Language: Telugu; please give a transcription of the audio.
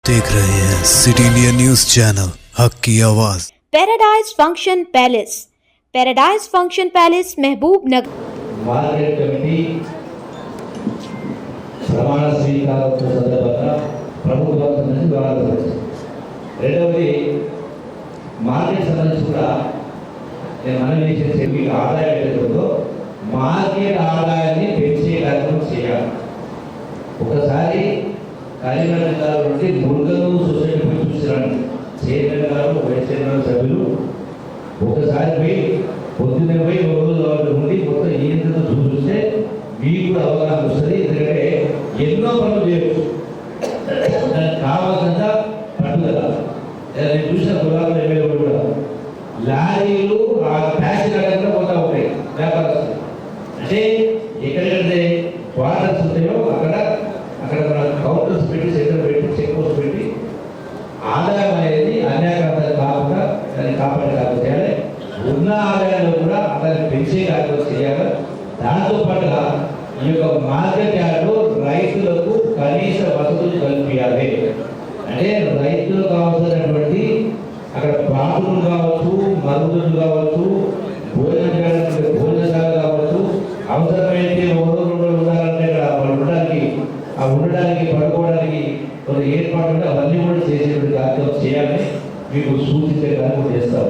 देख रहे हैं सिटी इंडिया न्यूज चैनल हक की आवाज। Paradise function palace, paradise function palace महबूब नगर మార్కెట్ కమిటీ ప్రమాణ స్వీకారోత్సవ సందర్భంగా ప్రభుత్వం నుంచి వివరాలు వచ్చాయి. రెండవది మార్కెట్ సంబంధించి కూడా నేను మనం చేసే మీకు ఆదాయం ఏదైతుందో మార్కెట్ ఆదాయాన్ని పెంచే కార్యక్రమం చేయాలి. ఒకసారి కరీంనగర్ జిల్లా నుండి మురుగలు సొసైటీ పోయి చూసిరండి. చైర్మన్ గారు వైస్ చైర్మన్ సభ్యులు ఒకసారి పోయి పొద్దున్నే పోయి ఒక రోజు ఉండి మొత్తం ఏంటో చూస్తే మీకు కూడా అవగాహన వస్తుంది. ఎందుకంటే ఎన్నో పనులు చేయవచ్చు, దానికి కావాల్సిన పట్టుదల. నేను చూసిన గులాబీ ఎమ్మెల్యే కూడా లారీలు ఆ ట్యాక్సీ కట్టకుండా పోతా ఉంటాయి వ్యాపారస్తులు. అంటే ఎక్కడెక్కడైతే క్వార్టర్స్ ఉంటాయో అక్కడ మన కౌంటర్స్ పెట్టి సెంటర్ పెట్టి చెక్ పోస్ట్ పెట్టి ఆదాయం అనేది అన్యాయకరంగా కాకుండా దాన్ని కాపాడే కార్యక్రమం చేయాలి. ఉన్న ఆదాయాలు కూడా దాన్ని పెంచే కార్యక్రమం చేయాలి. దాంతో పాటుగా ఈ యొక్క మార్కెట్ యార్డ్లో రైతులకు కనీస వసతులు కల్పించాలి. అంటే రైతులు కావాల్సినటువంటి అక్కడ బాత్రూమ్ కావచ్చు, మరుగుదొడ్లు కావచ్చు, భోజనం చేయడానికి భోజనశాల కావచ్చు, అవసరమైతే ఒకరో రెండు ఉండాలంటే వాళ్ళు ఉండడానికి పడుకోవడానికి కొన్ని ఏర్పాట్లు అవన్నీ కూడా చేసేటువంటి కార్యక్రమం చేయాలని మీకు సూచించే కార్యక్రమం చేస్తాం.